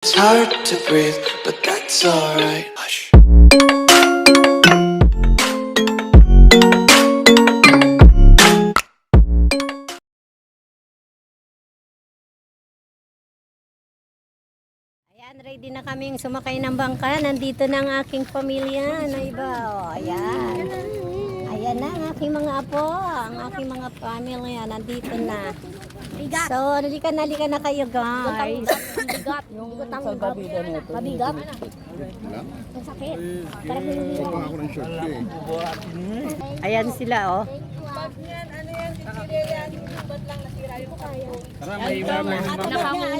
It's hard to breathe, but that's alright. Hush. Ayan, ready na kaming sumakay ng bangka. Nandito na ang aking pamilya na iba. O, ayan. Ayan na ang aking mga apo. Ang aking mga pamilya. Nandito na. So, halika na kayo, guys. Mabigat. Yung mabigat. Ang sakit. Parang Ayan sila, oh.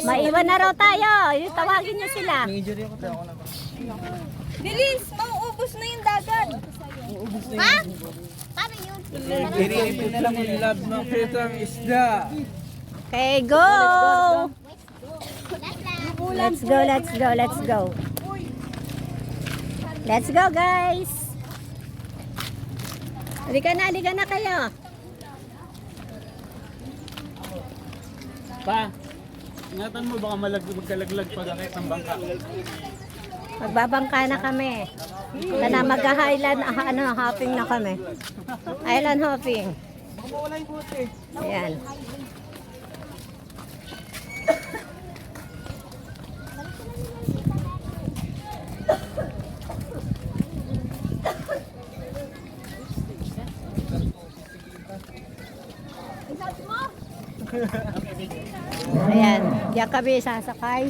Maiwan na raw tayo. Yung tawagin niyo sila. Bilis! Mauubos na yung dagat. Ha? Paano yun? Iniipin nila kung lab ng pretang isda. Okay, go! Let's go, let's go, let's go. Let's go, guys! Halika na kayo. Pa, ingatan mo baka magkalaglag pag akit ng bangka. Magbabangka na kami. Sana mag-highland, hopping na kami. Island hopping. Ayan. Ayan, diyan kami sasakay.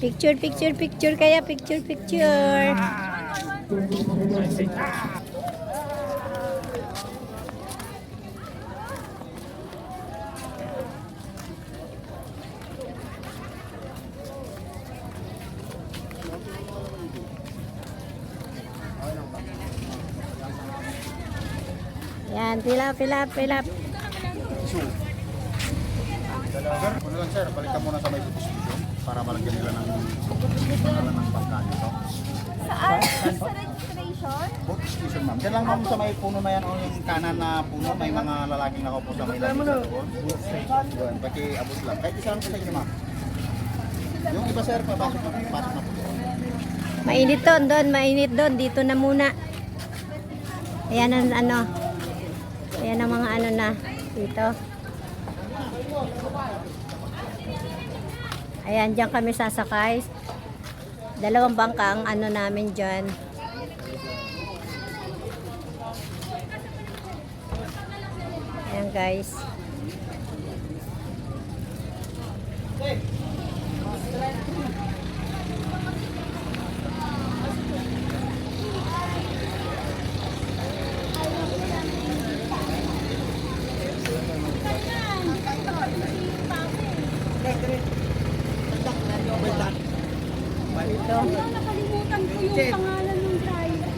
Picture kaya, picture. Yan, pilap. Sir, ano lang sir, balikan muna sa may distribution para malagyan nila ng bangka nito. Saan? Sa registration? Boat station ma'am. Diyan lang ma'am sa may puno na yan o yung kanan na puno, may mga lalaking nakaupo sa may lamig sa doon. Doon, pati abot lang. Kahit isa lang sa inyo ma'am. Yung iba sir, pasok na po doon. Mainit doon. Dito na muna. Ayan ang Ayan ang mga na dito. Ayan, dyan kami sasakay. Dalawang bangka ang namin dyan. Ayan, guys. Nakalimutan ko yung pangalan ng driver.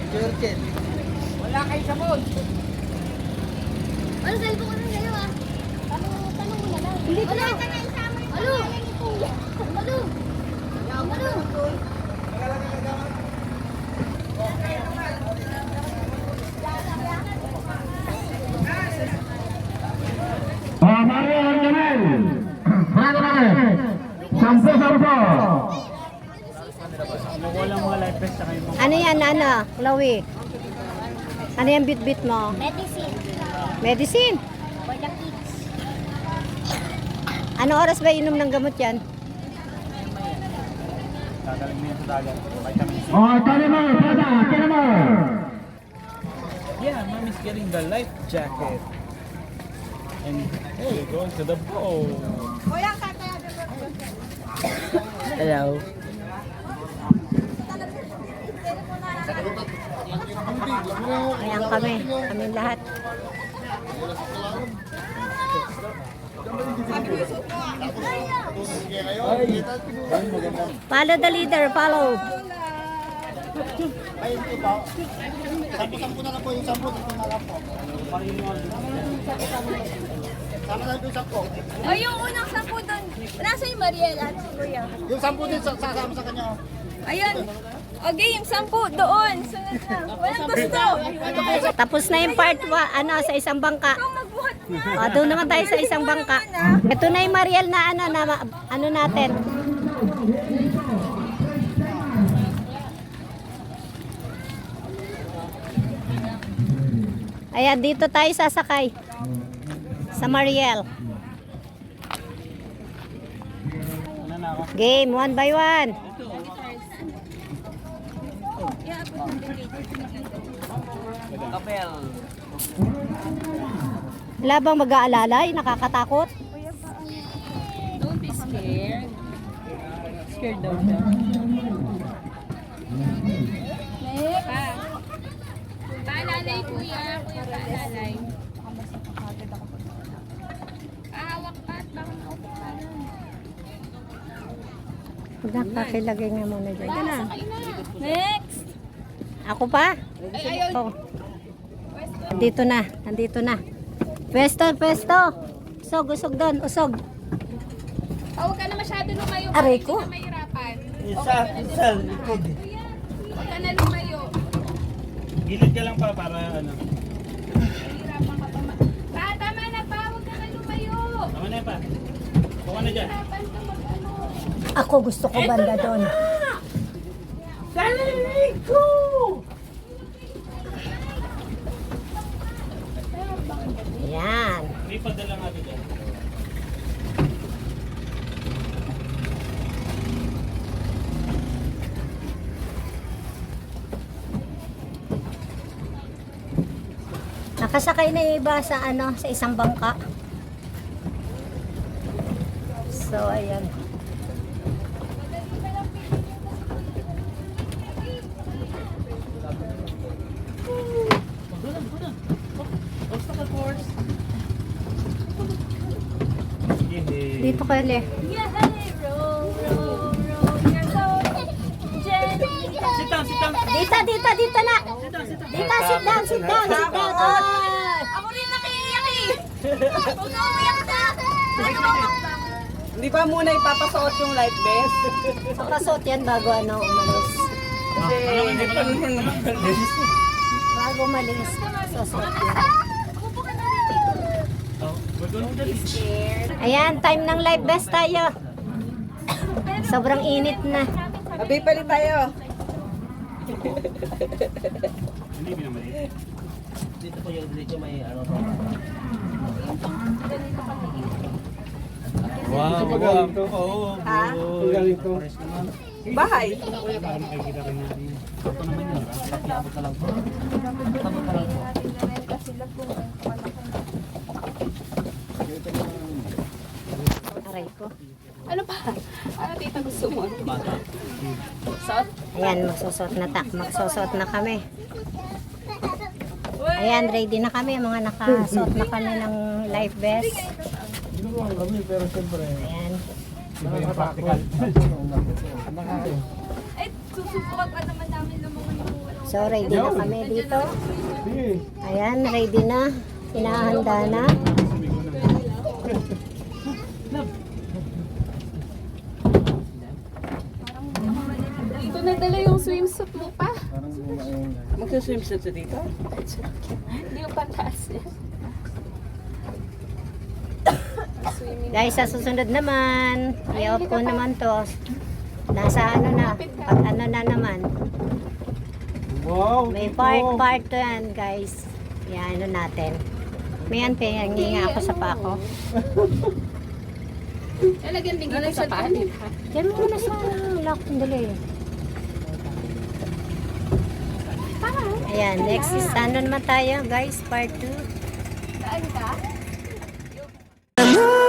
Churchill. Wala kay sabon. Ano, cellphone ko na kayo ah? Tanong mo na lang. Hindi ko na isama yung pangalan ni Kuya. Mario Arjanel, Sampo. Walang mga life vest sa kayo mga. Ano yan, Chloe? Ano yan bit mo? Medicine. Medicine? For the kids. Ano oras ba inom ng gamot yan? Dadaling mo yan sa dagat. Vitamin C. Yeah, mom is getting the life jacket. And hey, going to the boat. Hello. Ayan kami lahat. Follow the leader, follow. Ayun po ba? Sampu-sampu na lang po yung sampu. Dito na lang po. Sama na doon 10. Ay, yung unang 10 doon. Nasa yung Mariela at si Kuya. Yung 10 din sasama sa kanya. Ayun. Okay, yung 10 doon. Sunod na. Walang gusto. Tapos na yung part sa isang bangka. Magbuhat na. Doon naman tayo sa isang bangka. Ito na yung Mariel na ano natin. Ayan, dito tayo sasakay. Sa Mariel. Game, 1 by 1. Kapel. Wala bang mag-aalalay? Nakakatakot? Don't be scared. Scared daw siya. Paalalay, kuya. Kuya, paalalay. Kahawak pa at baka maupok ka nun. Nakakilagay nga muna dyan. Sakay na. Next! Ako pa? Ay, ayaw. Oh. Nandito na. Nandito na. Pwesto, pwesto. Usog doon. Usog. Huwag ka na masyado lumayo. Aray Hindi ko. ka mahirapan. Isa, likod. Huwag ka na lumayo. Gilid ka lang pa para ano. Mahirapan ka pa. Tama na pa. Huwag ka na lumayo. Tama na pa. Buka na dyan. Mahirapan ka mag-ano. Ako gusto ko banda doon. Yan. May padala nga dito. Nakasakay na yung iba sa sa isang bangka. So ayan. Dito ka le. Yeah, roll, roll, roll your boat. Jenny. Sit down, sit down. Dito na. Dito, sit down. Ay! Ako rin nakiiyak eh. Huwag ka umiyak na. Hindi pa muna ipapasuot yung life vest. Papasot yan bago umalis. Bago umalis. Sosot yan. Upo ka na rin. Oh, we're going to the beach. Ayan, time ng live best tayo. Sobrang init na. Abi, palit tayo. Hindi binamali. Dito po yung dito may ano. Wow, magaling to. Oo. Ha? Magaling to. Bahay. Para makikita rin natin. Ito naman yun. Pakiabot na lang po. Pakiabot na lang po. Aray ko. Ano pa? Ano tita gusto mo? Ayan, magsusot na kami. Ayan, ready na kami. Mga nakasuot na kami ng life vest. Ayan. Eh, susubukan pa naman namin lumungan yung walang. So, ready na kami dito. Ayan, ready na. Hinahanda na. Dito na dala yung swimsuit mo pa. Magsuswimsuit sa dito? Hindi yung pataas eh. Guys, sa susunod naman, i-off ko naman to. Nasa na, pag na naman. Wow. May part to yan, guys. Yan, natin. May hinga ako sa pako. Talagyan din kita sa panin. Diyan mo muna sa lock, dali. Ayan, next is naman tayo, guys, part 2. Saan ka? The moon